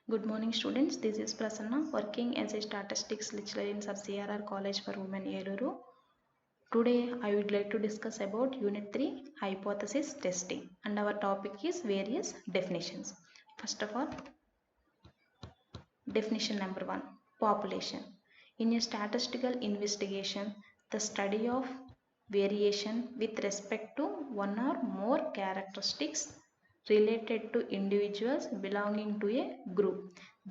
Good morning students, this is Prasanna working as a statistics lecturer in Sir CRR College for Women Eluru. Today I would like to discuss about Unit 3 Hypothesis Testing and our topic is various definitions. First of all, definition number 1, population. In a statistical investigation, the study of variation with respect to one or more characteristics related to individuals belonging to a group.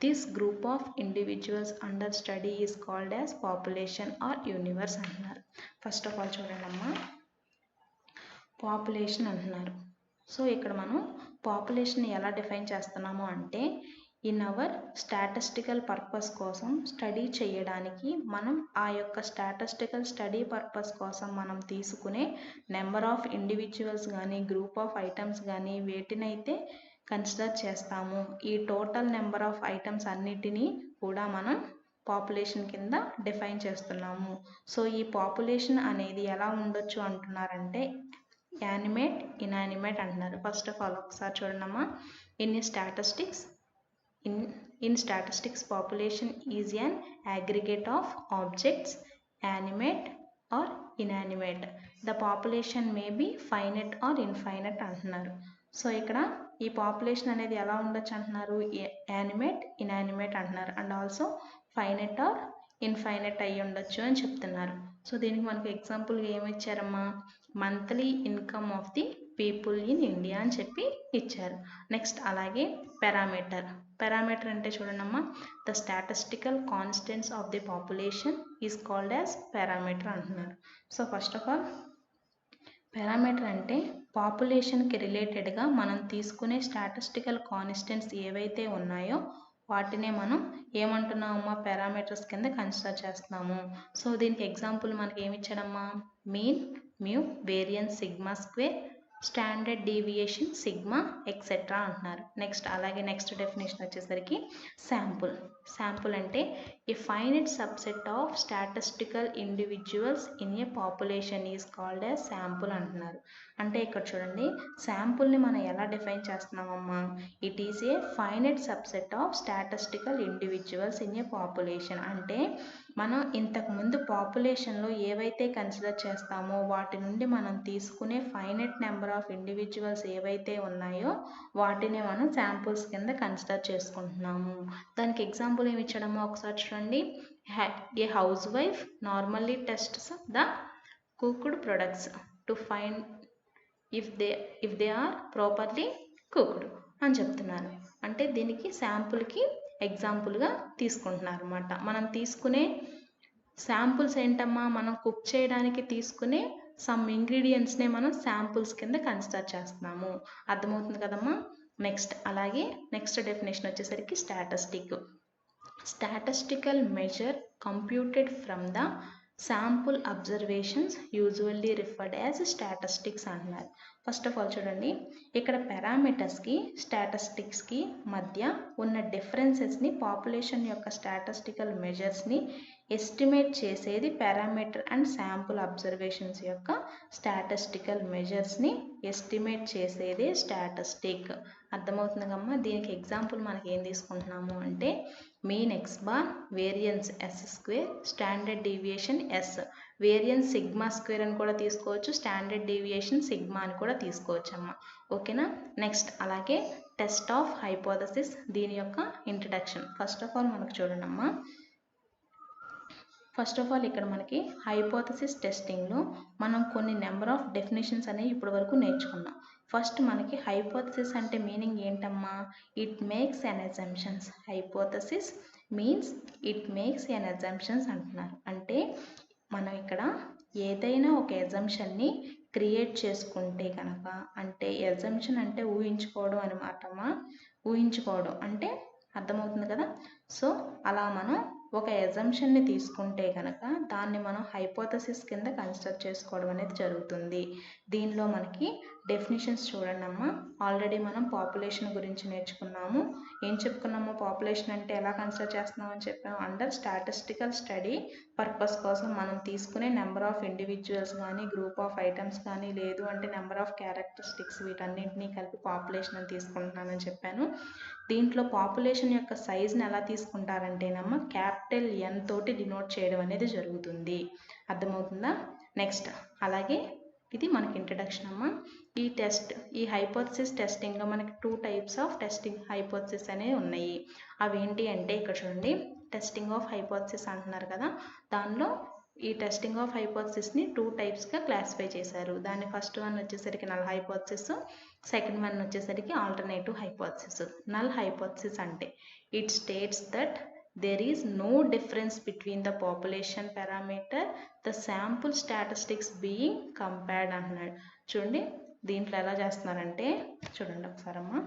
This group of individuals under study is called as population or universe అంటున్నారు. First of all చూడండి అమ్మా, population అంటున్నారు. So ఇక్కడ మనం population ఎలా define చేస్తున్నాము అంటే in our statistical purpose కోసం స్టడీ చేయడానికి మనం ఆ యొక్క స్టాటిస్టికల్ స్టడీ పర్పస్ కోసం మనం తీసుకునే నెంబర్ ఆఫ్ ఇండివిజువల్స్ కానీ గ్రూప్ ఆఫ్ ఐటమ్స్ కానీ వేటినైతే కన్సిడర్ చేస్తాము. ఈ టోటల్ నెంబర్ ఆఫ్ ఐటమ్స్ అన్నిటినీ కూడా మనం పాపులేషన్ కింద డిఫైన్ చేస్తున్నాము. సో ఈ పాపులేషన్ అనేది ఎలా ఉండొచ్చు అంటున్నారంటే యానిమేట్, ఇనానిమేట్ అంటున్నారు. ఫస్ట్ ఆఫ్ ఆల్ ఒకసారి చూడండమ్మా, in statistics population is an aggregate of objects, animate or inanimate. The population may be finite or infinite అంటున్నారు. సో ఇక్కడ ఈ పాపులేషన్ అనేది ఎలా ఉండొచ్చు అంటున్నారు, యానిమేట్, ఇనానిమేట్ అంటున్నారు and also finite or infinite అయ్యి ఉండొచ్చు అని చెప్తున్నారు. సో దీనికి మనకు ఎగ్జాంపుల్గా ఏమి ఇచ్చారమ్మా, monthly income of the people in India అని చెప్పి ఇచ్చారు. నెక్స్ట్ అలాగే పారామీటర్ అంటే చూడండమ్మా, the statistical constants of the population is called as parameter అంటున్నారు. So first of all parameter అంటే పాపులేషన్కి రిలేటెడ్గా మనం తీసుకునే స్టాటిస్టికల్ కాన్స్టెంట్స్ ఏవైతే ఉన్నాయో వాటినే మనం ఏమంటున్నామమ్మా, పారామీటర్స్ కింద కన్సిడర్ చేస్తున్నాము. సో దీనికి ఎగ్జాంపుల్ మనకి ఏమి ఇచ్చాడమ్మా, mean, mu, variance, sigma square, standard deviation, sigma etcetera అంటున్నారు. నెక్స్ట్ అలాగే నెక్స్ట్ డెఫినేషన్ వచ్చేసరికి శాంపుల్ అంటే a finite subset of statistical individuals in a population is called as sample అంటున్నారు. అంటే ఇక్కడ చూడండి, శాంపుల్ని మనం ఎలా డిఫైన్ చేస్తున్నామమ్మా, it is a finite subset of statistical individuals in a population. అంటే మనం ఇంతకుముందు పాపులేషన్లో ఏవైతే కన్సిడర్ చేస్తామో వాటి నుండి మనం తీసుకునే ఫైనైట్ నెంబర్ ఆఫ్ ఇండివిజువల్స్ ఏవైతే ఉన్నాయో వాటిని మనం శాంపుల్స్ కింద కన్సిడర్ చేసుకుంటున్నాము. దానికి ఎగ్జాంపుల్ ఏమి ఇచ్చడమో ఒకసారి చూడండి, a housewife normally tests the cooked products to find if they are properly cooked అని చెప్తున్నారు. అంటే దీనికి శాంపుల్కి ఎగ్జాంపుల్గా తీసుకుంటున్నారు అన్నమాట. మనం తీసుకునే శాంపుల్స్ ఏంటమ్మా, మనం కుక్ చేయడానికి తీసుకునే సమ్ ఇంగ్రీడియంట్స్నే మనం శాంపుల్స్ కింద కన్సిడర్ చేస్తున్నాము. అర్థమవుతుంది కదమ్మా. నెక్స్ట్ అలాగే నెక్స్ట్ డెఫినేషన్ వచ్చేసరికి statistical measure computed from the sample observations usually referred as statistics అంటున్నారు. ఫస్ట్ ఆఫ్ ఆల్ చూడండి, ఇక్కడ పారామీటర్స్కి స్టాటిస్టిక్స్కి మధ్య ఉన్న డిఫరెన్సెస్ని, పాపులేషన్ యొక్క స్టాటిస్టికల్ మెజర్స్ని ఎస్టిమేట్ చేసేది పారామీటర్ అండ్ శాంపుల్ అబ్జర్వేషన్స్ యొక్క స్టాటిస్టికల్ మెజర్స్ని ఎస్టిమేట్ చేసేదే స్టాటిస్టిక్. అర్థమవుతుంది కమ్మా. దీనికి ఎగ్జాంపుల్ మనకి ఏం తీసుకుంటున్నాము అంటే mean X bar, variance S square, standard deviation S. Variance sigma square అని కూడా తీసుకోవచ్చు, స్టాండర్డ్ డీవియేషన్ సిగ్మా అని కూడా తీసుకోవచ్చు అమ్మ. ఓకేనా. నెక్స్ట్ అలాగే టెస్ట్ ఆఫ్ హైపోథసిస్, దీని యొక్క ఇంట్రడక్షన్. ఫస్ట్ ఆఫ్ ఆల్ మనకు చూడండి అమ్మా, ఫస్ట్ ఆఫ్ ఆల్ ఇక్కడ మనకి హైపోథసిస్ టెస్టింగ్లో మనం కొన్ని నెంబర్ ఆఫ్ డెఫినేషన్స్ అనేవి ఇప్పటి వరకు నేర్చుకున్నాం. ఫస్ట్ మనకి హైపోథసిస్ అంటే మీనింగ్ ఏంటమ్మా, it makes N assumptions. Hypothesis means it makes N assumptions అంటున్నారు. అంటే మనం ఇక్కడ ఏదైనా ఒక అజంప్షన్ని క్రియేట్ చేసుకుంటే కనుక, అంటే అజంప్షన్ అంటే ఊహించుకోవడం అనమాటమ్మా. ఊహించుకోవడం అంటే అర్థమవుతుంది కదా. సో అలా మనం ఒక అజంప్షన్ని తీసుకుంటే కనుక దాన్ని మనం హైపోథసిస్ కింద కన్సిడర్ చేసుకోవడం అనేది జరుగుతుంది. దీనిలో మనకి డెఫినేషన్స్ చూడండి అమ్మా. ఆల్రెడీ మనం పాపులేషన్ గురించి నేర్చుకున్నాము. ఏం చెప్పుకున్నాము, పాపులేషన్ అంటే ఎలా కన్సిడర్ చేస్తున్నామని చెప్పాము, అండర్ స్టాటిస్టికల్ స్టడీ పర్పస్ కోసం మనం తీసుకునే నెంబర్ ఆఫ్ ఇండివిజువల్స్ కానీ గ్రూప్ ఆఫ్ ఐటమ్స్ కానీ లేదు అంటే నెంబర్ ఆఫ్ క్యారెక్టరిస్టిక్స్ వీటన్నింటినీ కలిపి పాపులేషన్ అని తీసుకుంటున్నానని చెప్పాను. దీంట్లో పాపులేషన్ యొక్క సైజ్ని ఎలా తీసుకుంటారంటేనమ్మా క్యాపిటల్ ఎన్ తోటి డినోట్ చేయడం అనేది జరుగుతుంది. అర్థమవుతుందా? నెక్స్ట్ అలాగే ఇది మనకి ఇంట్రడక్షన్ అమ్మా. ఈ హైపోథసిస్ టెస్టింగ్లో మనకి 2 టైప్స్ ఆఫ్ టెస్టింగ్ హైపోథసిస్ అనేవి ఉన్నాయి. అవి ఏంటి అంటే ఇక్కడ చూడండి, టెస్టింగ్ ఆఫ్ హైపోథసిస్ అంటున్నారు కదా, దానిలో ఈ టెస్టింగ్ ఆఫ్ హైపోథసిస్ని 2 టైప్స్గా క్లాసిఫై చేశారు. దాని ఫస్ట్ వన్ వచ్చేసరికి నల్ హైపోథసిస్, సెకండ్ వన్ వచ్చేసరికి ఆల్టర్నేటివ్ హైపోథసిస్. నల్ హైపోథసిస్ అంటే it states that there is no difference between the population parameter, the sample statistics being compared అన్నాడు. చూడండి దీంట్లో ఎలా చేస్తున్నారంటే, చూడండి ఒకసారమ్మా,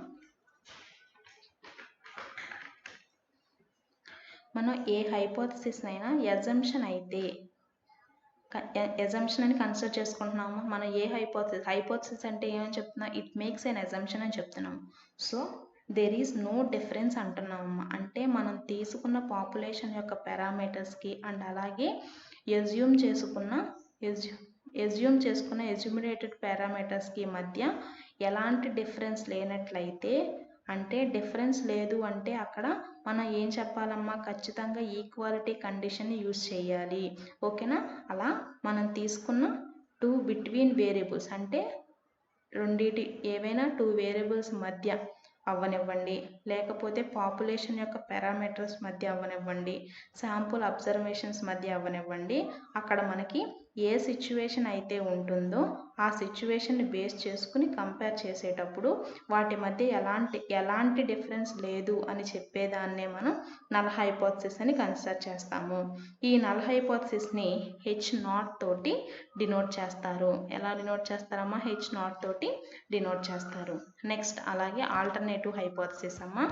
మనం ఏ హైపోథసిస్ అయినా ఎజంప్షన్ అయితే ఎజంప్షన్ అని కన్సిడర్ చేసుకుంటున్నాము. మనం ఏ హైపోథసిస్ అంటే ఏమని చెప్తున్నాం, ఇట్ మేక్స్ ఎన్ ఎజంప్షన్ అని చెప్తున్నాము. So there is no difference అంటున్నామమ్మా. అంటే మనం తీసుకున్న పాపులేషన్ యొక్క పారామీటర్స్కి అండ్ అలాగే ఎజ్యూమ్ చేసుకున్న ఎజ్యూమినేటెడ్ పారామీటర్స్కి మధ్య ఎలాంటి డిఫరెన్స్ లేనట్లయితే, అంటే డిఫరెన్స్ లేదు అంటే అక్కడ మనం ఏం చెప్పాలమ్మా, ఖచ్చితంగా ఈక్వాలిటీ కండిషన్ని యూజ్ చేయాలి. ఓకేనా? అలా మనం తీసుకున్న 2 బిట్వీన్ వేరియబుల్స్ అంటే ఏవైనా 2 వేరియబుల్స్ మధ్య అవ్వనివ్వండి, లేకపోతే పాపులేషన్ యొక్క పారామీటర్స్ మధ్య అవ్వనివ్వండి, శాంపుల్ అబ్జర్వేషన్స్ మధ్య అవ్వనివ్వండి, అక్కడ మనకి ఏ సిచ్యువేషన్ అయితే ఉంటుందో ఆ సిచ్యువేషన్ని బేస్ చేసుకుని కంపేర్ చేసేటప్పుడు వాటి మధ్య ఎలాంటి డిఫరెన్స్ లేదు అని చెప్పేదాన్నే మనం నల్ హైపోథసిస్ అని కన్సిడర్ చేస్తాము. ఈ నల్ హైపోథసిస్ని H0 తోటి డినోట్ చేస్తారు. ఎలా డినోట్ చేస్తారమ్మా? H0 తోటి డినోట్ చేస్తారు. నెక్స్ట్ అలాగే ఆల్టర్నేటివ్ హైపోథసిస్ అమ్మా.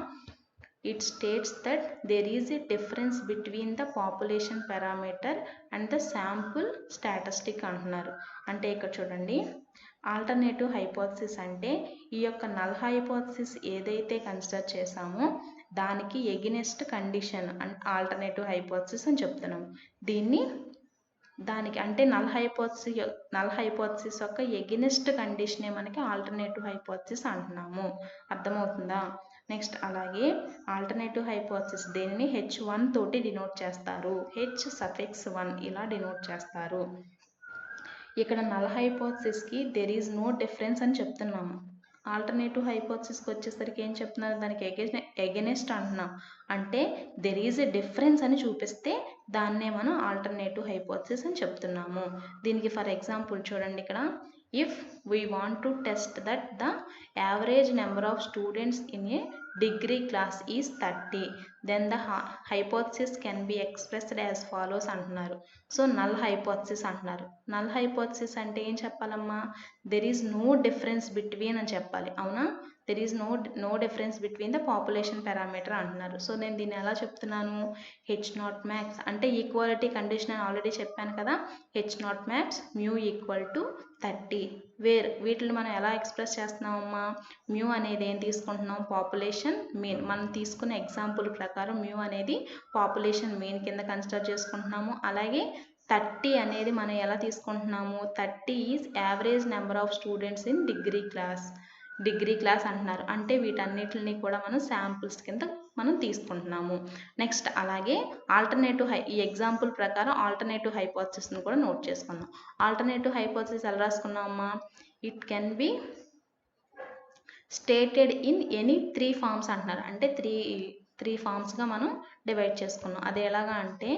It states that there is a difference between the population parameter and the sample statistic అంటున్నారు. అంటే ఇక్కడ చూడండి, ఆల్టర్నేటివ్ హైపోథసిస్ అంటే ఈ యొక్క నల్ హైపోథసిస్ ఏదైతే కన్సిడర్ చేసామో దానికి ఎగినెస్ట్ కండిషన్ ఆల్టర్నేటివ్ హైపోథసిస్ అని చెప్తున్నాము. దానికి అంటే నల్ హైపోథసిస్ యొక్క ఎగినెస్ట్ కండిషనే మనకి ఆల్టర్నేటివ్ హైపోథసిస్ అంటున్నాము. అర్థమవుతుందా? నెక్స్ట్ అలాగే ఆల్టర్నేటివ్ హైపోథసిస్ దేనిని H1 తోటి డినోట్ చేస్తారు. H1 ఇలా డినోట్ చేస్తారు. ఇక్కడ నల్ హైపోథసిస్కి దెర్ ఈజ్ నో డిఫరెన్స్ అని చెప్తున్నాము. ఆల్టర్నేటివ్ హైపోథసిస్కి వచ్చేసరికి ఏం చెప్తున్నారు, దానికి ఎగెనెస్ట్ అంటున్నాం. అంటే దెర్ ఈజ్ ఎ డిఫరెన్స్ అని చూపిస్తే దాన్నే మనం ఆల్టర్నేటివ్ హైపోథసిస్ అని చెప్తున్నాము. దీనికి ఫర్ ఎగ్జాంపుల్ చూడండి, ఇక్కడ if we want to test that the average number of students in a degree class is 30, then the hypothesis can be expressed as follows అంటున్నారు. సో నల్ హైపోథసిస్ అంటున్నారు. Null hypothesis అంటే ఏం చెప్పాలమ్మా, there is no difference between అని చెప్పాలి. అవునా? There is no difference between the population parameter అంటున్నారు. So నేను దీన్ని ఎలా చెప్తున్నాను, H0 మ్యాక్స్ అంటే ఈక్వాలిటీ కండిషన్ అని ఆల్రెడీ చెప్పాను కదా, H0 max mu equal to 30. వీటిని మనం ఎలా ఎక్స్ప్రెస్ చేస్తున్నామమ్మా, మ్యూ అనేది ఏం తీసుకుంటున్నాం, పాపులేషన్ మీన్. మనం తీసుకున్న ఎగ్జాంపుల్ ప్రకారం మ్యూ అనేది పాపులేషన్ మీన్ కింద కన్సిడర్ చేసుకుంటున్నాము. అలాగే 30 అనేది మనం ఎలా తీసుకుంటున్నాము, 30 is average number of students in degree class అంటున్నారు. అంటే వీటన్నిటిని కూడా మనం శాంపుల్స్ కింద మనం తీసుకుంటున్నాము. నెక్స్ట్ అలాగే ఈ ఎగ్జాంపుల్ ప్రకారం ఆల్టర్నేటివ్ హైపోథసిస్ని కూడా నోట్ చేసుకుందాం. ఆల్టర్నేటివ్ హైపోథసిస్ ఎలా రాసుకున్నామమ్మా, it can be stated in any 3 forms అంటున్నారు. అంటే త్రీ ఫార్మ్స్గా మనం డివైడ్ చేసుకున్నాం. అది ఎలాగా అంటే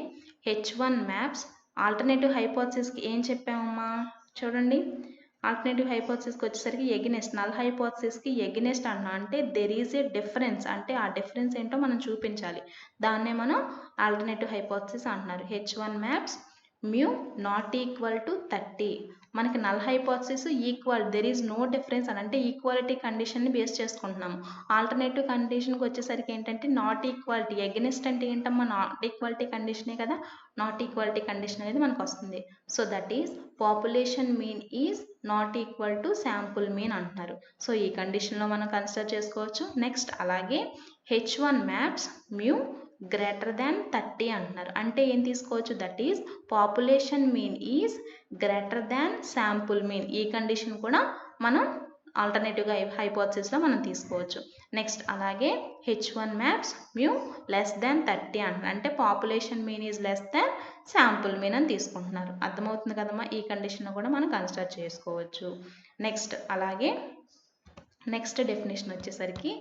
H1 మ్యాప్స్ ఆల్టర్నేటివ్ హైపోథసిస్కి ఏం చెప్పామమ్మా, చూడండి, ఆల్టర్నేటివ్ హైపోథసిస్కి వచ్చేసరికి ఎగినెస్ట్, నల్ హైపోథసిస్కి ఎగినెస్ట్ అంటున్నాం. అంటే దెర్ ఈజ్ ఏ డిఫరెన్స్, అంటే ఆ డిఫరెన్స్ ఏంటో మనం చూపించాలి. దాన్నే మనం ఆల్టర్నేటివ్ హైపోథసిస్ అంటున్నారు. H1 maps mu not equal to 30. మనకి null hypothesis equal, there is no difference అని అంటే ఈక్వాలిటీ కండిషన్ని బేస్ చేసుకుంటున్నాము. ఆల్టర్నేటివ్ కండిషన్కి వచ్చేసరికి ఏంటంటే నాట్ ఈక్వాలిటీ. ఎగెనిస్ట్ అంటే ఏంటమ్మా, నాట్ ఈక్వాలిటీ కండిషనే కదా, నాట్ ఈక్వాలిటీ కండిషన్ అనేది మనకు వస్తుంది. So that is population mean is not equal to sample mean అంటున్నారు. సో ఈ కండిషన్లో మనం కన్సిడర్ చేసుకోవచ్చు. నెక్స్ట్ అలాగే H1 maps mu greater than 30 అంటున్నారు. అంటే ఏం తీసుకోవచ్చు, that is population mean is greater than sample mean. ఈ కండిషన్ కూడా మనం ఆల్టర్నేటివ్గా హైపోథసిస్లో మనం తీసుకోవచ్చు. నెక్స్ట్ అలాగే H1 maps mu less than 30 అంటున్నారు. అంటే population mean is less than sample mean అని తీసుకుంటున్నారు. అర్థమవుతుంది కదమ్మా? ఈ కండిషన్ కూడా మనం కన్సిడర్ చేసుకోవచ్చు. నెక్స్ట్ అలాగే నెక్స్ట్ డెఫినేషన్ వచ్చేసరికి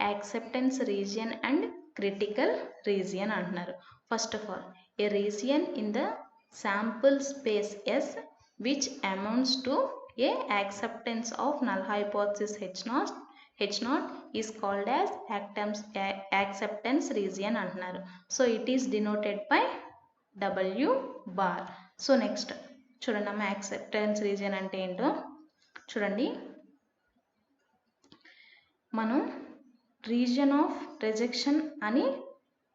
acceptance region and critical region అంటున్నారు. First of all a region in the sample space S which amounts to a acceptance of null hypothesis H0 is called as acceptance region అంటున్నారు. So it is denoted by W bar. So next చూడండి అమ్మ, acceptance region అంటే ఏంటో చూడండి. మనం region of rejection అని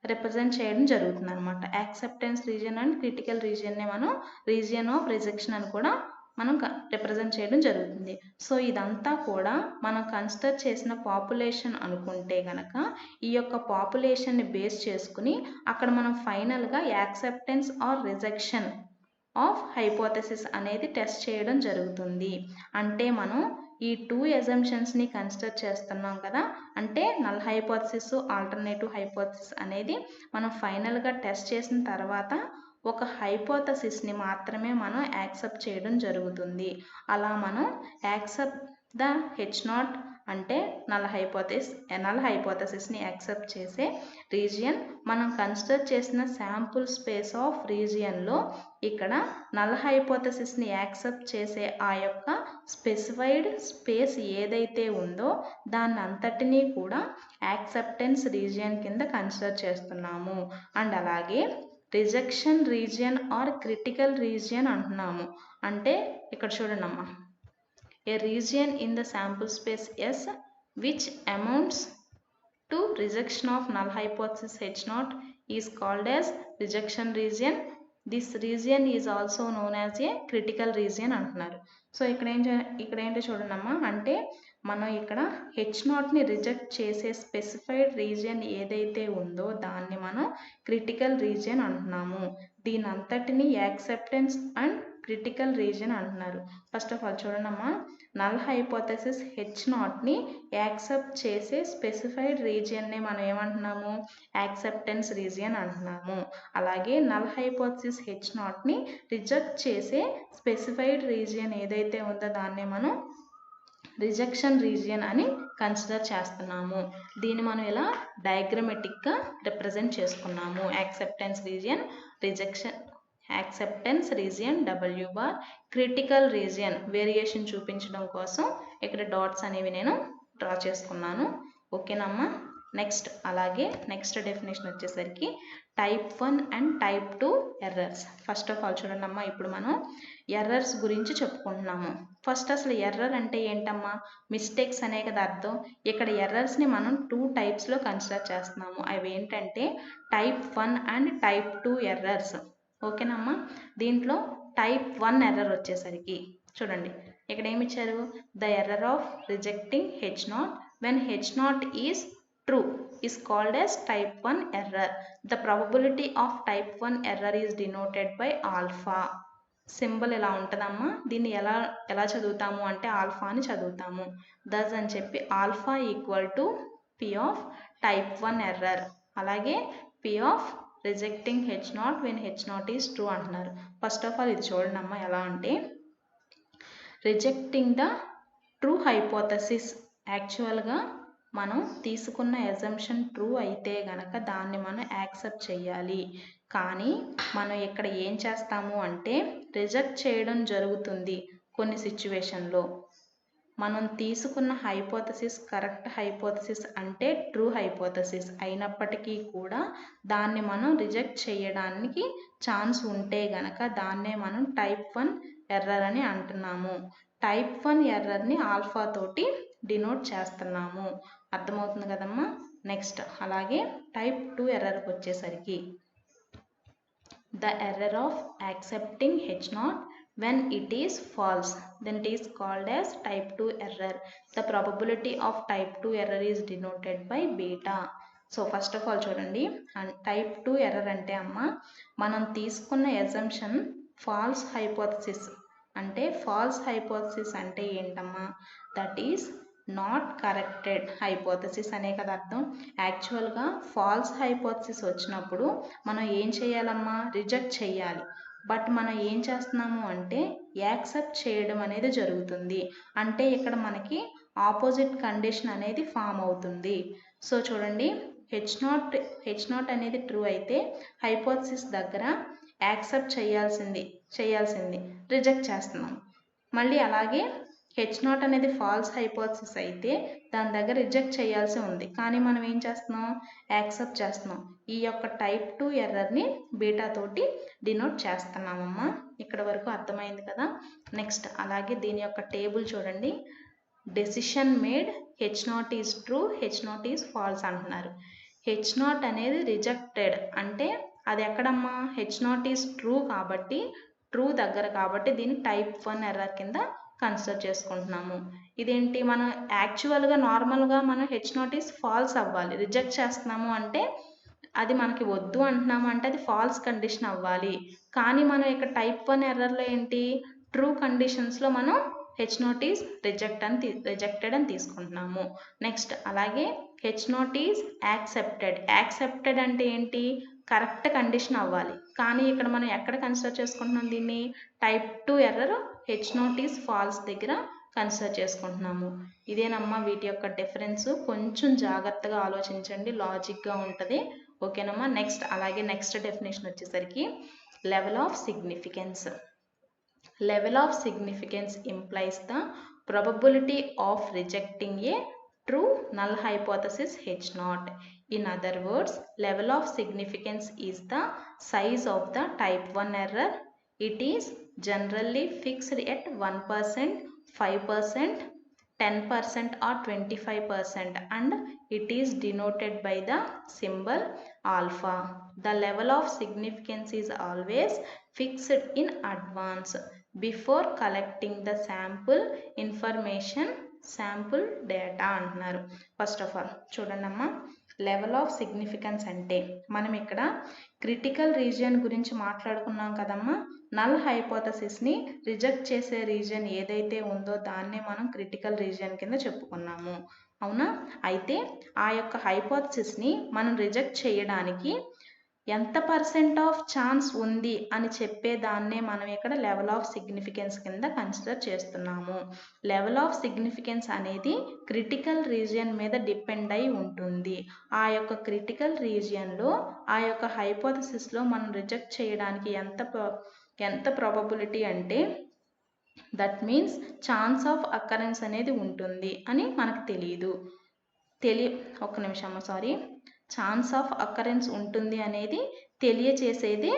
represent చేయడం జరుగుతుంది అనమాట. యాక్సెప్టెన్స్ రీజియన్ అండ్ క్రిటికల్ రీజియన్ని మనం రీజియన్ ఆఫ్ రిజెక్షన్ అని కూడా మనం రిప్రజెంట్ చేయడం జరుగుతుంది. సో ఇదంతా కూడా మనం కన్సిడర్ చేసిన పాపులేషన్ అనుకుంటే కనుక ఈ యొక్క పాపులేషన్ని బేస్ చేసుకుని అక్కడ మనం ఫైనల్గా acceptance or rejection of hypothesis అనేది టెస్ట్ చేయడం జరుగుతుంది. అంటే మనం ఈ 2 అజంప్షన్స్ని కన్సిడర్ చేస్తున్నాం కదా, అంటే నల్ హైపోథసిస్ ఆల్టర్నేటివ్ హైపోథసిస్ అనేది మనం ఫైనల్గా టెస్ట్ చేసిన తర్వాత ఒక హైపోథసిస్ని మాత్రమే మనం యాక్సెప్ట్ చేయడం జరుగుతుంది. అలా మనం యాక్సెప్ట్ ద H0 అంటే నల్ హైపోథసిస్ని యాక్సెప్ట్ చేసే రీజియన్ మనం కన్సిడర్ చేసిన శాంపుల్ స్పేస్ ఆఫ్ రీజియన్లో ఇక్కడ నల్ హైపోథసిస్ని యాక్సెప్ట్ చేసే ఆ యొక్క స్పెసిఫైడ్ స్పేస్ ఏదైతే ఉందో దాన్ని అంతటినీ కూడా యాక్సెప్టెన్స్ రీజియన్ కింద కన్సిడర్ చేస్తున్నాము. అండ్ అలాగే rejection region or critical region అంటున్నాము. అంటే ఇక్కడ చూడండి అమ్మా, a region in the sample space S which amounts to rejection of null hypothesis H0 is called as rejection region. This region is also known as a critical region అంటున్నారు. So ఇక్కడ ఏంటో చూడండి అమ్మా, అంటే మనం ఇక్కడ H0ని రిజెక్ట్ చేసే specified region ఏదైతే ఉందో దాన్ని మనం క్రిటికల్ రీజియన్ అంటున్నాము. దీని అంతటిని యాక్సెప్టెన్స్ అండ్ క్రిటికల్ రీజియన్ అంటున్నారు. ఫస్ట్ ఆఫ్ ఆల్ చూడండి అమ్మా, నల్ హైపోథెసిస్ H0ని యాక్సెప్ట్ చేసే స్పెసిఫైడ్ రీజియన్ని మనం ఏమంటున్నాము? యాక్సెప్టెన్స్ రీజియన్ అంటున్నాము. అలాగే నల్ హైపోథెసిస్ H0ని రిజెక్ట్ చేసే స్పెసిఫైడ్ రీజియన్ ఏదైతే ఉందో దాన్ని మనం రిజెక్షన్ రీజియన్ అని కన్సిడర్ చేస్తున్నాము. దీన్ని మనం ఇలా డయాగ్రమెటిక్గా రిప్రజెంట్ చేసుకున్నాము. Acceptance region, rejection acceptance region W bar, critical region variation చూపించడం కోసం ఇక్కడ డాట్స్ అనేవి నేను డ్రా చేసుకున్నాను. ఓకేనమ్మా? నెక్స్ట్ అలాగే నెక్స్ట్ డెఫినేషన్ వచ్చేసరికి type 1 and type 2 errors. First of all చూడండి అమ్మా, ఇప్పుడు మనం ఎర్రర్స్ గురించి చెప్పుకుంటున్నాము. ఫస్ట్ అసలు ఎర్రర్ అంటే ఏంటమ్మా? మిస్టేక్స్ అనే కదా అర్థం. ఇక్కడ ఎర్రర్స్ని మనం 2 టైప్స్లో కన్సిడర్ చేస్తున్నాము. అవి ఏంటంటే టైప్ 1 అండ్ టైప్ 2 ఎర్రర్స్. ఓకేనమ్మా? దీంట్లో టైప్ 1 ఎర్రర్ వచ్చేసరికి చూడండి, ఇక్కడ ఏమి ఇచ్చారు? The error of rejecting H0 when H0 is true is called as type 1 error. The probability of type 1 error is denoted by alpha. Symbol ఇలా ఉంటుందమ్మా. దీన్ని ఎలా చదువుతాము అంటే ఆల్ఫా అని చదువుతాము. దస్ అని చెప్పి alpha equal to P of type 1 error, అలాగే P of rejecting H0 when H0 is true అంటున్నారు. ఫస్ట్ ఆఫ్ ఆల్ ఇది చూడండి అమ్మా, ఎలా అంటే రిజెక్టింగ్ ద ట్రూ హైపోథసిస్, యాక్చువల్గా మనం తీసుకున్న అజంప్షన్ ట్రూ అయితే గనక దాన్ని మనం యాక్సెప్ట్ చేయాలి. కానీ మనం ఇక్కడ ఏం చేస్తాము అంటే రిజెక్ట్ చేయడం జరుగుతుంది. కొన్ని సిచ్యువేషన్లో మనం తీసుకున్న హైపోథసిస్ కరెక్ట్ హైపోథసిస్ అంటే ట్రూ హైపోథసిస్ అయినప్పటికీ కూడా దాన్ని మనం రిజెక్ట్ చేయడానికి ఛాన్స్ ఉంటే గనక దాన్నే మనం టైప్ 1 ఎర్రర్ అని అంటున్నాము. టైప్ 1 ఎర్రర్ని ఆల్ఫా తోటి డినోట్ చేస్తున్నాము. అర్థమవుతుంది కదమ్మా? నెక్స్ట్ అలాగే టైప్ 2 ఎర్రర్కి వచ్చేసరికి the error of accepting H0 when it is false, then it is called as type 2 error. The probability of type 2 error is denoted by beta. So first of all చూడండి, type 2 error అంటే అమ్మ మనం తీసుకున్న assumption falls hypothesis అంటే falls hypothesis అంటే ఏంటమ్మా? That is not corrected hypothesis అనే కదా అర్థం. యాక్చువల్గా ఫాల్స్ హైపోథసిస్ వచ్చినప్పుడు మనం ఏం చేయాలమ్మా? రిజెక్ట్ చేయాలి. బట్ మనం ఏం చేస్తున్నాము అంటే యాక్సెప్ట్ చేయడం అనేది జరుగుతుంది. అంటే ఇక్కడ మనకి ఆపోజిట్ కండిషన్ అనేది ఫామ్ అవుతుంది. సో చూడండి, H0 అనేది ట్రూ అయితే హైపోథసిస్ దగ్గర యాక్సెప్ట్ చేయాల్సింది రిజెక్ట్ చేస్తున్నాం. మళ్ళీ అలాగే H0 అనేది ఫాల్స్ హైపోథసిస్ అయితే దాని దగ్గర రిజెక్ట్ చేయాల్సి ఉంది, కానీ మనం ఏం చేస్తున్నాం? యాక్సెప్ట్ చేస్తున్నాం. ఈ యొక్క టైప్ 2 ఎర్రర్ని బీటా తోటి డినోట్ చేస్తున్నామమ్మా. ఇక్కడ వరకు అర్థమైంది కదా. నెక్స్ట్ అలాగే దీని యొక్క టేబుల్ చూడండి. Decision made H0 is true, H0 is false అంటున్నారు. H0 అనేది రిజెక్టెడ్ అంటే అది ఎక్కడమ్మా? H0 ఈజ్ ట్రూ కాబట్టి, ట్రూ దగ్గర కాబట్టి దీన్ని టైప్ 1 ఎర్రర్ కింద కన్సిడర్ చేసుకుంటున్నాము. ఇదేంటి? మనం యాక్చువల్గా నార్మల్గా మనం H0 ఈజ్ ఫాల్స్ అవ్వాలి. రిజెక్ట్ చేస్తున్నాము అంటే అది మనకి వద్దు అంటున్నాము అంటే అది ఫాల్స్ కండిషన్ అవ్వాలి. కానీ మనం ఇక్కడ టైప్ 1 ఎర్రర్లో ఏంటి? ట్రూ కండిషన్స్లో మనం H0 ఈజ్ రిజెక్టెడ్ అని తీసుకుంటున్నాము. నెక్స్ట్ అలాగే H0 ఈజ్ యాక్సెప్టెడ్ అంటే ఏంటి? కరెక్ట్ కండిషన్ అవ్వాలి. కానీ ఇక్కడ మనం ఎక్కడ కన్సిడర్ చేసుకుంటున్నాం? దీన్ని type 2 error H0 is false దగ్గర కన్సిడర్ చేసుకుంటున్నాము. ఇదేనమ్మా వీటి యొక్క డిఫరెన్స్. కొంచెం జాగ్రత్తగా ఆలోచించండి, లాజిక్గా ఉంటుంది. ఓకేనమ్మా. నెక్స్ట్ అలాగే నెక్స్ట్ డెఫినేషన్ వచ్చేసరికి level of significance. Level of significance implies the probability of rejecting a true null hypothesis H0. In other words, level of significance is the size of the type 1 error. It is generally fixed at 1%, 5%, 10% or 25%, and it is denoted by the symbol alpha. The level of significance is always fixed in advance before collecting the sample information, sample data అంటున్నారు. First of all చూడండి అమ్మా, level of significance అంటే మనం ఇక్కడ critical region గురించి మాట్లాడుకున్నాం కదమ్మా. Null హైపోథసిస్ని reject చేసే రీజియన్ ఏదైతే ఉందో దాన్నే మనం క్రిటికల్ రీజియన్ కింద చెప్పుకున్నాము, అవునా? అయితే ఆ యొక్క హైపోథసిస్ని మనం రిజెక్ట్ చేయడానికి ఎంత పర్సెంట్ ఆఫ్ ఛాన్స్ ఉంది అని చెప్పేదాన్నే మనం ఇక్కడ లెవెల్ ఆఫ్ సిగ్నిఫికెన్స్ కింద కన్సిడర్ చేస్తున్నాము. లెవెల్ ఆఫ్ సిగ్నిఫికెన్స్ అనేది క్రిటికల్ రీజియన్ మీద డిపెండ్ అయి ఉంటుంది. ఆ యొక్క క్రిటికల్ రీజియన్లో ఆ యొక్క హైపోథసిస్లో మనం రిజెక్ట్ చేయడానికి ఎంత ప్రాబబిలిటీ అంటే that means chance of occurrence అనేది ఉంటుంది అని మనకు తెలియదు. ఒక్క నిమిషం, ఛాన్స్ ఆఫ్ అకరెన్స్ ఉంటుంది అనేది తెలియచేసేది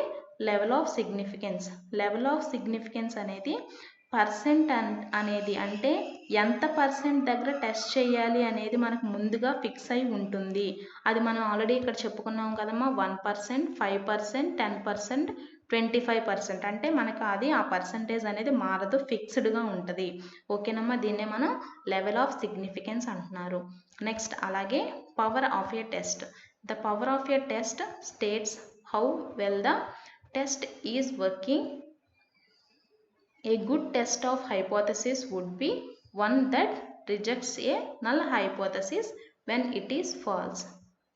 level of significance. Level of significance అనేది పర్సెంట్ అనేది అంటే ఎంత పర్సెంట్ దగ్గర టెస్ట్ చేయాలి అనేది మనకు ముందుగా ఫిక్స్ అయి ఉంటుంది. అది మనం ఆల్రెడీ ఇక్కడ చెప్పుకున్నాం కదమ్మా. 1%, 5%, 10%, 25% అంటే మనకు అది ఆ పర్సంటేజ్ అనేది మారదు, ఫిక్స్డ్గా ఉంటుంది. ఓకేనమ్మా. దీన్నే మనం లెవెల్ ఆఫ్ సిగ్నిఫికెన్స్ అంటున్నారు. నెక్స్ట్ అలాగే power of A test. The power of A test states how well the test is working. A good test of hypothesis would be one that rejects a null hypothesis when it is false.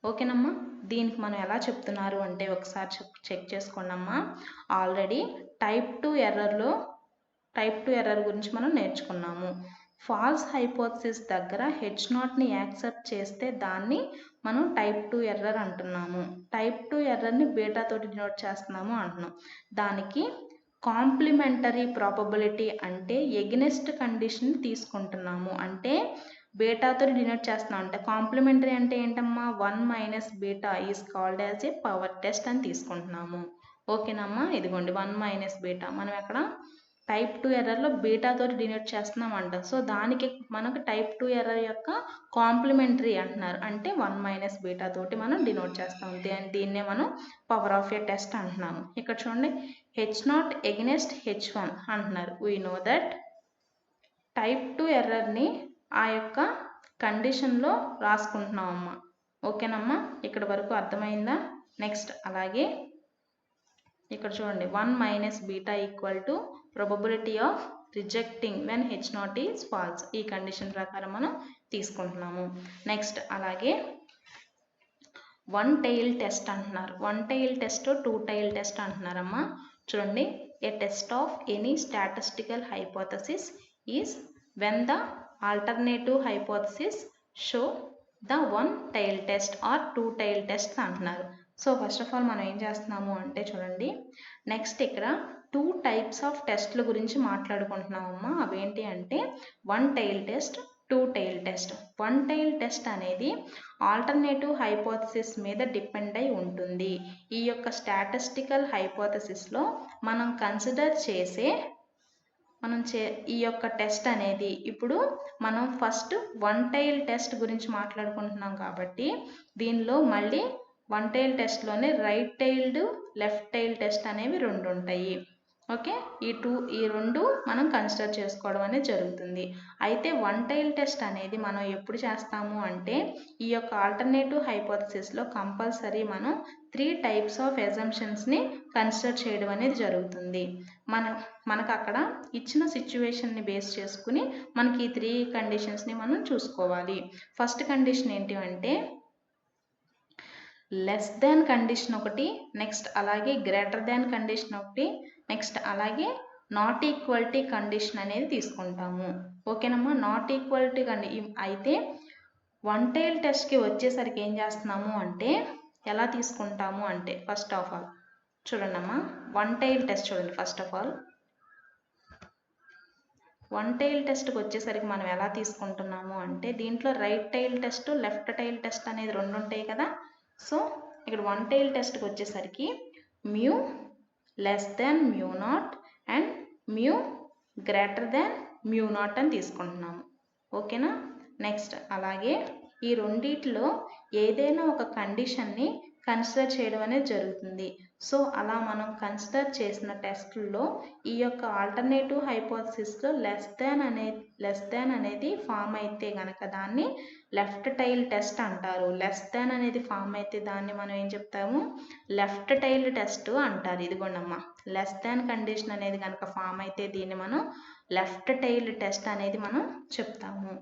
ఓకేనమ్మా. దీనికి మనం ఎలా చెప్తున్నారు అంటే ఒకసారి check చేసుకోండమ్మా. Already type 2 error గురించి మనం నేర్చుకున్నాము. ఫాల్స్ హైపోథసిస్ దగ్గర H0ని యాక్సెప్ట్ చేస్తే దాన్ని మనం టైప్ 2 ఎర్రర్ అంటున్నాము. టైప్ 2 ఎర్రర్ని బీటా తోటి డినోట్ చేస్తున్నాము అంటున్నాం. దానికి కాంప్లిమెంటరీ ప్రాబబిలిటీ అంటే ఎగ్నెస్ట్ కండిషన్ తీసుకుంటున్నాము. అంటే బీటాతో డినోట్ చేస్తున్నాం. అంటే కాంప్లిమెంటరీ అంటే ఏంటమ్మా? 1 - beta is called as a power test అని తీసుకుంటున్నాము. ఓకేనమ్మా. ఇదిగోండి 1 - బీటా. మనం ఎక్కడ టైప్ 2 ఎర్రర్లో బీటాతో డినోట్ చేస్తున్నాం అంట. సో దానికి మనకు టైప్ 2 ఎర్రర్ యొక్క కాంప్లిమెంటరీ అంటున్నారు. అంటే 1 - బీటా తోటి మనం డినోట్ చేస్తాం. దీన్నే మనం పవర్ ఆఫ్ ఏ టెస్ట్ అంటున్నాము. ఇక్కడ చూడండి, H0 ఎగ్నెస్ట్ H1 అంటున్నారు. వీ నో దట్ టైప్ 2 ఎర్రర్ని ఆ యొక్క కండిషన్లో రాసుకుంటున్నామమ్మా. ఓకేనమ్మా. ఇక్కడ వరకు అర్థమైందా? నెక్స్ట్ అలాగే ఇక్కడ చూడండి 1 - beta equal to probability of rejecting when H naught is false. ఈ కండిషన్ ప్రకారం మనం తీసుకుంటున్నాము. నెక్స్ట్ అలాగే వన్ టైల్ టెస్ట్ అంటున్నారు. One tail test, two tail test అంటున్నారమ్మా. చూడండి, a test of any statistical hypothesis is when the alternative hypothesis show the one tail test or two tail test అంటున్నారు. So first of all మనం ఏం చేస్తున్నాము అంటే చూడండి, next ఇక్కడ two types of టెస్ట్ల గురించి మాట్లాడుకుంటున్నామమ్మా. అవేంటి అంటే one tail test, two tail test. One tail test అనేది ఆల్టర్నేటివ్ హైపోథసిస్ మీద డిపెండ్ అయి ఉంటుంది. ఈ యొక్క స్టాటిస్టికల్ హైపోథసిస్లో మనం కన్సిడర్ చేసే ఈ యొక్క టెస్ట్ అనేది, ఇప్పుడు మనం ఫస్ట్ వన్ టైల్ టెస్ట్ గురించి మాట్లాడుకుంటున్నాం కాబట్టి దీనిలో మళ్ళీ వన్ టైల్ టెస్ట్లోనే right tailed, left tail test అనేవి రెండు ఉంటాయి. ఓకే, ఈ రెండు మనం కన్సిడర్ చేసుకోవడం అనేది జరుగుతుంది. అయితే వన్ టైల్ టెస్ట్ అనేది మనం ఎప్పుడు చేస్తాము అంటే ఈ యొక్క ఆల్టర్నేటివ్ హైపోథసిస్లో కంపల్సరీ మనం 3 టైప్స్ ఆఫ్ అజంప్షన్స్ని కన్సిడర్ చేయడం అనేది జరుగుతుంది. మనకు అక్కడ ఇచ్చిన సిచ్యువేషన్ని బేస్ చేసుకుని మనకి ఈ 3 కండిషన్స్ని మనం చూసుకోవాలి. ఫస్ట్ కండిషన్ ఏంటి అంటే లెస్ దాన్ కండిషన్ ఒకటి, నెక్స్ట్ అలాగే గ్రేటర్ దాన్ కండిషన్ ఒకటి, నెక్స్ట్ అలాగే నాట్ ఈక్వాలిటీ కండిషన్ అనేది తీసుకుంటాము. ఓకేనమ్మా, నాట్ ఈక్వాలిటీ అయితే వన్ టైల్ టెస్ట్కి వచ్చేసరికి ఏం చేస్తున్నాము అంటే ఎలా తీసుకుంటాము అంటే ఫస్ట్ ఆఫ్ ఆల్ చూడండి అమ్మా, వన్ టైల్ టెస్ట్ చూడండి. First of all one tail టెస్ట్కి వచ్చేసరికి మనం ఎలా తీసుకుంటున్నాము అంటే దీంట్లో right tail test, left tail test అనేది రెండు ఉంటాయి కదా. సో ఇక్కడ వన్ టైల్ టెస్ట్కి వచ్చేసరికి mu less than mu naught and mu greater than mu naught అని తీసుకుంటున్నాము. ఓకేనా. నెక్స్ట్ అలాగే ఈ రెండిట్లో ఏదైనా ఒక కండిషన్ని కన్సిడర్ చేయడం అనేది జరుగుతుంది. సో అలా మనం కన్సిడర్ చేసిన టెస్ట్లో ఈ యొక్క ఆల్టర్నేటివ్ హైపోథసిస్లో లెస్ దాన్ అనేది ఫామ్ అయితే కనుక దాన్ని లెఫ్ట్ టైల్ టెస్ట్ అంటారు. లెస్ దాన్ అనేది ఫామ్ అయితే దాన్ని మనం ఏం చెప్తాము, లెఫ్ట్ టైల్ టెస్ట్ అంటారు. ఇదిగోండమ్మా, లెస్ దాన్ కండిషన్ అనేది కనుక ఫామ్ అయితే దీన్ని మనం లెఫ్ట్ టైల్ టెస్ట్ అనేది మనం చెప్తాము.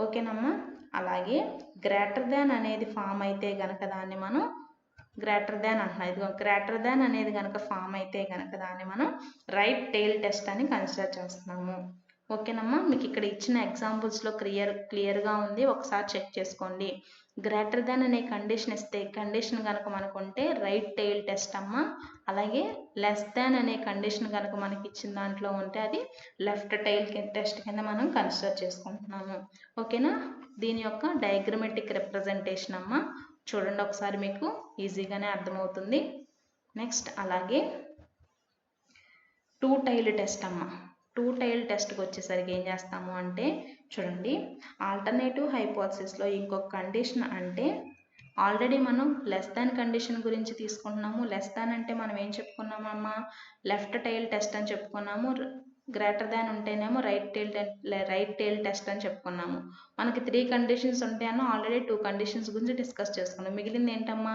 ఓకేనమ్మా. అలాగే గ్రేటర్ దాన్ అనేది ఫామ్ అయితే కనుక దాన్ని మనం గ్రేటర్ దాన్ అంటున్నాం. ఇదిగో గ్రేటర్ దాన్ అనేది కనుక ఫామ్ అయితే కనుక దాన్ని మనం రైట్ టైల్ టెస్ట్ అని కన్సిడర్ చేస్తున్నాము. ఓకేనమ్మా, మీకు ఇక్కడ ఇచ్చిన ఎగ్జాంపుల్స్లో క్లియర్గా ఉంది, ఒకసారి చెక్ చేసుకోండి. గ్రేటర్ దాన్ అనే కండిషన్ ఇస్తే కండిషన్ కనుక మనకు ఉంటే రైట్ టైల్ టెస్ట్ అమ్మ. అలాగే లెస్ దాన్ అనే కండిషన్ కనుక మనకి ఇచ్చిన దాంట్లో ఉంటే అది లెఫ్ట్ టైల్ టెస్ట్ కింద మనం కన్సిడర్ చేసుకుంటున్నాము. ఓకేనా. దీని యొక్క డయాగ్రమెటిక్ రిప్రజెంటేషన్ అమ్మ చూడండి ఒకసారి, మీకు ఈజీగానే అర్థమవుతుంది. నెక్స్ట్ అలాగే టూ టైల్ టెస్ట్ అమ్మ. టూ టైల్ టెస్ట్కి వచ్చేసరికి ఏం చేస్తాము అంటే చూడండి, ఆల్టర్నేటివ్ హైపోథసిస్లో ఇంకొక కండిషన్ అంటే ఆల్రెడీ మనం లెస్ దాన్ కండిషన్ గురించి తీసుకుంటున్నాము. లెస్ దాన్ అంటే మనం ఏం చెప్పుకున్నాము అమ్మ, లెఫ్ట్ టైల్ టెస్ట్ అని చెప్పుకున్నాము. గ్రేటర్ దాన్ ఉంటేనేమో రైట్ టైల్ టెస్ట్ అని చెప్పుకున్నాము. మనకి 3 కండిషన్స్ ఉంటాయన్నా ఆల్రెడీ 2 కండిషన్స్ గురించి డిస్కస్ చేసుకున్నాం. మిగిలింది ఏంటమ్మా,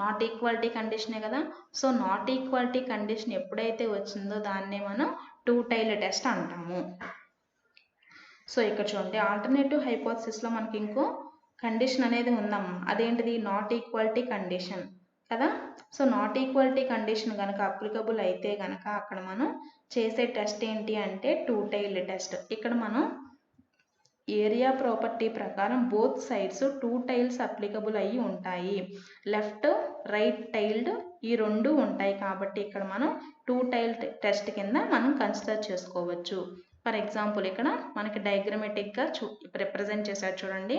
నాట్ ఈక్వాలిటీ కండిషనే కదా. సో నాట్ ఈక్వాలిటీ కండిషన్ ఎప్పుడైతే వచ్చిందో దాన్నే మనం టూ టైల్ టెస్ట్ అంటాము. సో ఇక్కడ చూడండి, ఆల్టర్నేటివ్ హైపోథసిస్లో మనకి ఇంకో కండిషన్ అనేది ఉందమ్మా. అదేంటిది, నాట్ ఈక్వాలిటీ కండిషన్ కదా. సో నాట్ ఈక్వాలిటీ కండిషన్ కనుక అప్లికబుల్ అయితే కనుక అక్కడ మనం చేసే టెస్ట్ ఏంటి అంటే టూ టైల్ టెస్ట్. ఇక్కడ మనం ఏరియా ప్రాపర్టీ ప్రకారం both sides two tiles applicable అయ్యి ఉంటాయి. లెఫ్ట్ రైట్ టైల్డ్ ఈ రెండు ఉంటాయి కాబట్టి ఇక్కడ మనం టూ టైల్ టెస్ట్ కింద మనం కన్సిడర్ చేసుకోవచ్చు. ఫర్ ఎగ్జాంపుల్ ఇక్కడ మనకి డయాగ్రమెటిక్గా రిప్రజెంట్ చేశారు చూడండి.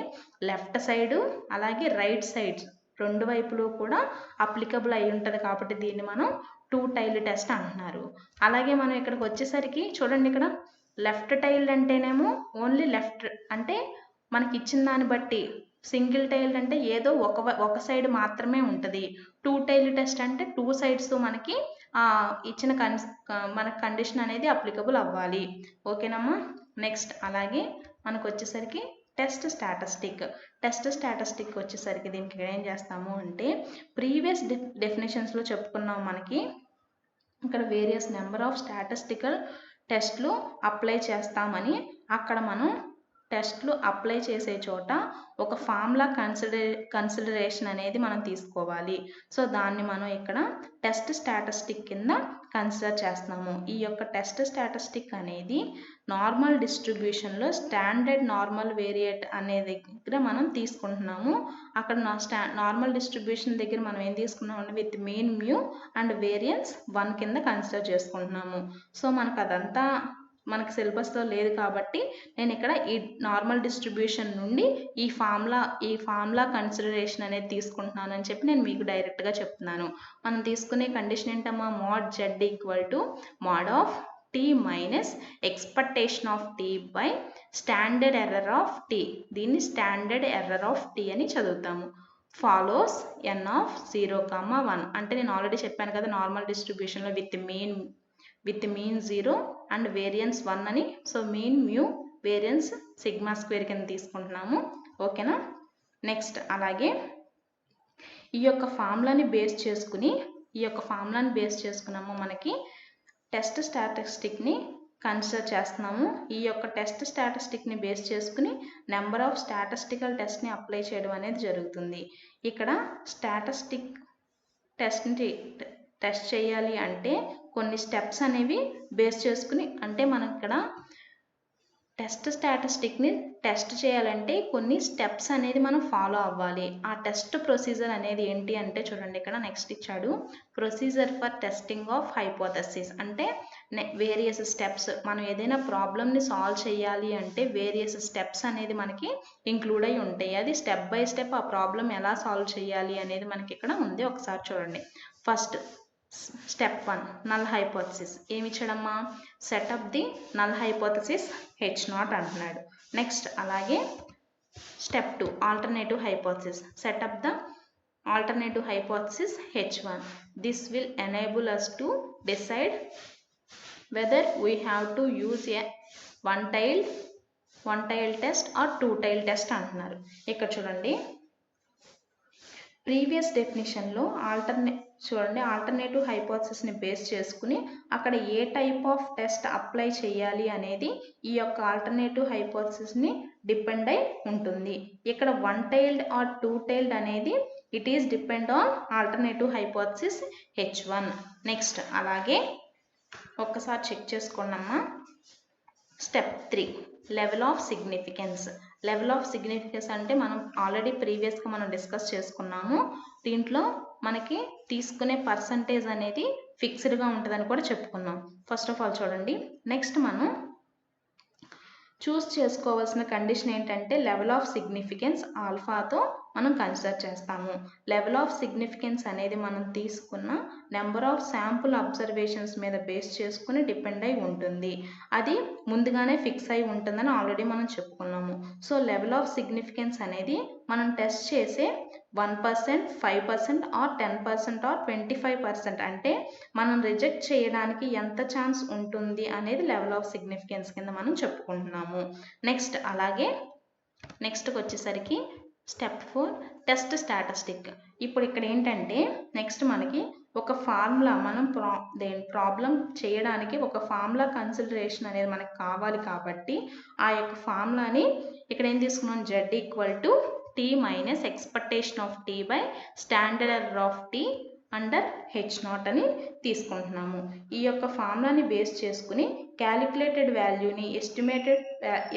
లెఫ్ట్ సైడ్ అలాగే రైట్ సైడ్ రెండు వైపులు కూడా అప్లికబుల్ అయి ఉంటుంది కాబట్టి దీన్ని మనం టూ టైల్ టెస్ట్ అంటున్నారు. అలాగే మనం ఇక్కడికి వచ్చేసరికి చూడండి, ఇక్కడ లెఫ్ట్ టైల్డ్ అంటేనేమో ఓన్లీ లెఫ్ట్ అంటే మనకి ఇచ్చిన దాన్ని బట్టి సింగిల్ టైల్డ్ అంటే ఏదో ఒక సైడ్ మాత్రమే ఉంటుంది. టూ టైల్ టెస్ట్ అంటే టూ సైడ్స్ మనకి ఇచ్చిన మనకు కండిషన్ అనేది అప్లికబుల్ అవ్వాలి. ఓకేనమ్మా. నెక్స్ట్ అలాగే మనకు వచ్చేసరికి టెస్ట్ స్టాటిస్టిక్ వచ్చేసరికి దీనికి ఏం చేస్తాము అంటే ప్రీవియస్ డెఫినేషన్స్లో చెప్పుకున్నాం. మనకి ఇక్కడ వేరియస్ నెంబర్ ఆఫ్ స్టాటిస్టికల్ టెస్ట్లు అప్లై చేస్తామని అక్కడ మనం టెస్ట్లు అప్లై చేసే చోట ఒక ఫార్ములా కన్సిడరేషన్ అనేది మనం తీసుకోవాలి. సో దాన్ని మనం ఇక్కడ టెస్ట్ స్టాటిస్టిక్ కింద కన్సిడర్ చేస్తున్నాము. ఈ యొక్క టెస్ట్ స్టాటిస్టిక్ అనేది నార్మల్ డిస్ట్రిబ్యూషన్లో స్టాండర్డ్ నార్మల్ వేరియేట్ అనే దగ్గర మనం తీసుకుంటున్నాము. అక్కడ నార్మల్ డిస్ట్రిబ్యూషన్ దగ్గర మనం ఏం తీసుకున్నాము with mean mu and variance 1 కింద కన్సిడర్ చేసుకుంటున్నాము. సో మనకు అదంతా మనకి సిలబస్లో లేదు కాబట్టి నేను ఇక్కడ ఈ నార్మల్ డిస్ట్రిబ్యూషన్ నుండి ఈ ఫార్ములా కన్సిడరేషన్ అనేది తీసుకుంటున్నాను అని చెప్పి నేను మీకు డైరెక్ట్గా చెప్తున్నాను. మనం తీసుకునే కండిషన్ ఏంటమ్మా, mod z equal to mod of t minus expectation of t by standard error of t. దీన్ని స్టాండర్డ్ ఎర్రర్ ఆఫ్ t అని చదువుతాము. ఫాలోస్ n ఆఫ్ 0, 1 అంటే నేను ఆల్రెడీ చెప్పాను కదా నార్మల్ డిస్ట్రిబ్యూషన్లో విత్ మీన్ 0 అండ్ వేరియన్స్ 1 అని. So mean mu variance sigma square కింద తీసుకుంటున్నాము. ఓకేనా. నెక్స్ట్ అలాగే ఈ యొక్క ఫార్ములాని బేస్ చేసుకున్నాము మనకి టెస్ట్ స్టాటిస్టిక్ని కన్సిడర్ చేస్తున్నాము. ఈ యొక్క టెస్ట్ స్టాటిస్టిక్ని బేస్ చేసుకుని నెంబర్ ఆఫ్ స్టాటిస్టికల్ టెస్ట్ని అప్లై చేయడం అనేది జరుగుతుంది. ఇక్కడ స్టాటిస్టిక్ టెస్ట్ చేయాలి అంటే కొన్ని స్టెప్స్ అనేవి బేస్ చేసుకుని, అంటే మనం ఇక్కడ టెస్ట్ స్టాటిస్టిక్ని టెస్ట్ చేయాలంటే కొన్ని స్టెప్స్ అనేది మనం ఫాలో అవ్వాలి. ఆ టెస్ట్ ప్రొసీజర్ అనేది ఏంటి అంటే చూడండి, ఇక్కడ నెక్స్ట్ ఇచ్చాడు procedure for testing of hypothesis. అంటే వేరియస్ స్టెప్స్, మనం ఏదైనా ప్రాబ్లమ్ని సాల్వ్ చేయాలి అంటే వేరియస్ స్టెప్స్ అనేది మనకి ఇంక్లూడ్ అయి ఉంటాయి. అది స్టెప్ బై స్టెప్ ఆ ప్రాబ్లం ఎలా సాల్వ్ చేయాలి అనేది మనకి ఇక్కడ ఉంది. ఒకసారి చూడండి. First step 1 null hypothesis. ఏమి ఇచ్చాడమ్మా, set up the null hypothesis H0 అంటున్నాడు. నెక్స్ట్ అలాగే step 2 alternative hypothesis. Set up the alternative hypothesis H1. This will enable us to decide whether we have to use a one-tailed test or two-tailed test అంటున్నారు. ఇక్కడ చూడండి previous డెఫినిషన్లో alternative హైపోథసిస్ని base చేసుకుని అక్కడ ఏ type of test apply చేయాలి అనేది ఈ యొక్క alternative హైపోథసిస్ని depend అయి ఉంటుంది. ఇక్కడ 1-tailed ఆర్ 2-tailed అనేది it is depend on alternative hypothesis H1. Next అలాగే ఒక్కసారి చెక్ చేసుకోండమ్మా. Step 3 level of significance. Level of significance అంటే మనం ఆల్రెడీ ప్రీవియస్గా మనం డిస్కస్ చేసుకున్నాము. దీంట్లో మనకి తీసుకునే పర్సంటేజ్ అనేది ఫిక్స్డ్గా ఉంటుందని కూడా చెప్పుకున్నాం. ఫస్ట్ ఆఫ్ ఆల్ చూడండి, నెక్స్ట్ మనం చూస్ చేసుకోవాల్సిన కండిషన్ ఏంటంటే లెవెల్ ఆఫ్ సిగ్నిఫికెన్స్ ఆల్ఫాతో మనం కన్సిడర్ చేస్తాము. లెవెల్ ఆఫ్ సిగ్నిఫికెన్స్ అనేది మనం తీసుకున్న నెంబర్ ఆఫ్ శాంపుల్ అబ్జర్వేషన్స్ మీద బేస్ చేసుకుని డిపెండ్ అయి ఉంటుంది. అది ముందుగానే ఫిక్స్ అయి ఉంటుందని ఆల్రెడీ మనం చెప్పుకున్నాము. సో లెవెల్ ఆఫ్ సిగ్నిఫికెన్స్ అనేది మనం టెస్ట్ చేసే 1%, 5% ఆర్ 10% ఆర్ 25% అంటే మనం రిజెక్ట్ చేయడానికి ఎంత ఛాన్స్ ఉంటుంది అనేది లెవెల్ ఆఫ్ సిగ్నిఫికెన్స్ కింద మనం చెప్పుకుంటున్నాము. నెక్స్ట్ అలాగే నెక్స్ట్కి వచ్చేసరికి స్టెప్ 4 టెస్ట్ స్టాటిస్టిక్. ఇప్పుడు ఇక్కడ ఏంటంటే నెక్స్ట్ మనకి ఒక ఫార్ములా మనం ప్రాబ్లం చేయడానికి ఒక ఫార్ములా కన్సిడరేషన్ అనేది మనకు కావాలి కాబట్టి ఆ యొక్క ఫార్ములాని ఇక్కడ ఏం తీసుకున్నాం, Z equal to t minus expectation of t by standard error of t under H0 అని తీసుకుంటున్నాము. ఈ యొక్క ఫార్ములాని బేస్ చేసుకుని క్యాలిక్యులేటెడ్ వాల్యూని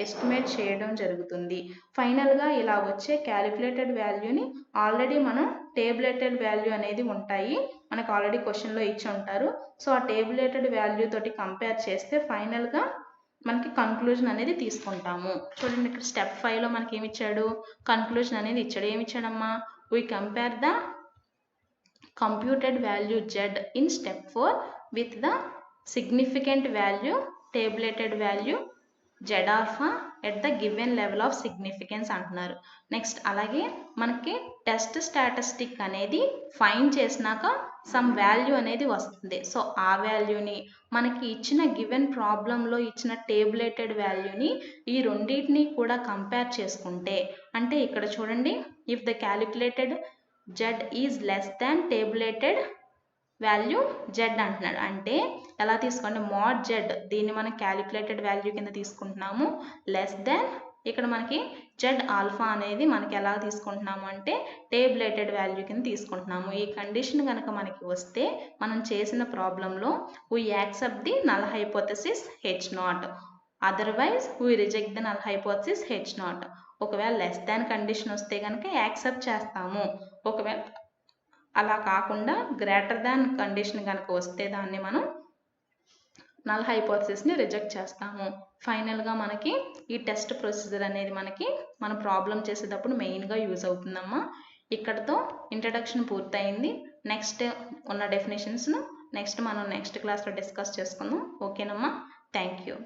ఎస్టిమేట్ చేయడం జరుగుతుంది. ఫైనల్గా ఇలా వచ్చే క్యాలిక్యులేటెడ్ వాల్యూని ఆల్రెడీ మనం టేబులేటెడ్ వాల్యూ అనేది ఉంటాయి, మనకు ఆల్రెడీ క్వశ్చన్లో ఇచ్చి ఉంటారు. సో ఆ టేబులేటెడ్ వాల్యూ తోటి కంపేర్ చేస్తే ఫైనల్గా మనకి కన్క్లూజన్ అనేది తీసుకుంటాము. చూడండి ఇక్కడ స్టెప్ 5లో మనకి ఏమి ఇచ్చాడు, కన్క్లూజన్ అనేది ఇచ్చాడు. ఏమి ఇచ్చాడమ్మా, we compare the computed value Z in step 4 with the significant value tabulated value Z alpha at the given level of significance అంటున్నారు. నెక్స్ట్ అలాగే మనకి టెస్ట్ స్టాటిస్టిక్ అనేది ఫైండ్ చేసినాక సమ్ వాల్యూ అనేది వస్తుంది. సో ఆ వాల్యూని మనకి ఇచ్చిన గివెన్ ప్రాబ్లంలో ఇచ్చిన టేబులేటెడ్ వాల్యూని ఈ రెండింటిని కూడా కంపేర్ చేసుకుంటే, అంటే ఇక్కడ చూడండి, if the calculated Z is less than tabulated value Z అంటున్నాడు. అంటే ఎలా తీసుకోండి, మోడ్ జెడ్ దీన్ని మనం క్యాలిక్యులేటెడ్ వాల్యూ కింద తీసుకుంటున్నాము. లెస్ దెన్ ఇక్కడ మనకి జెడ్ ఆల్ఫా అనేది మనకి ఎలా తీసుకుంటున్నాము అంటే టేబులేటెడ్ వాల్యూ కింద తీసుకుంటున్నాము. ఈ కండిషన్ కనుక మనకి వస్తే మనం చేసిన ప్రాబ్లంలో we accept the null hypothesis H0, otherwise we reject the null hypothesis H0. ఒకవేళ లెస్ దాన్ కండిషన్ వస్తే కనుక యాక్సెప్ట్ చేస్తాము. ఒకవేళ అలా కాకుండా గ్రేటర్ దాన్ కండిషన్ కనుక వస్తే దాన్ని మనం నల్ హైపోథెసిస్ని రిజెక్ట్ చేస్తాము. ఫైనల్గా మనకి ఈ టెస్ట్ ప్రొసీజర్ అనేది మనకి మన ప్రాబ్లం చేసేటప్పుడు మెయిన్గా యూజ్ అవుతుందమ్మా. ఇక్కడతో ఇంట్రడక్షన్ పూర్తయింది. నెక్స్ట్ ఉన్న డెఫినేషన్స్ను మనం నెక్స్ట్ క్లాస్లో డిస్కస్ చేసుకుందాం. ఓకేనమ్మా, థ్యాంక్ యూ.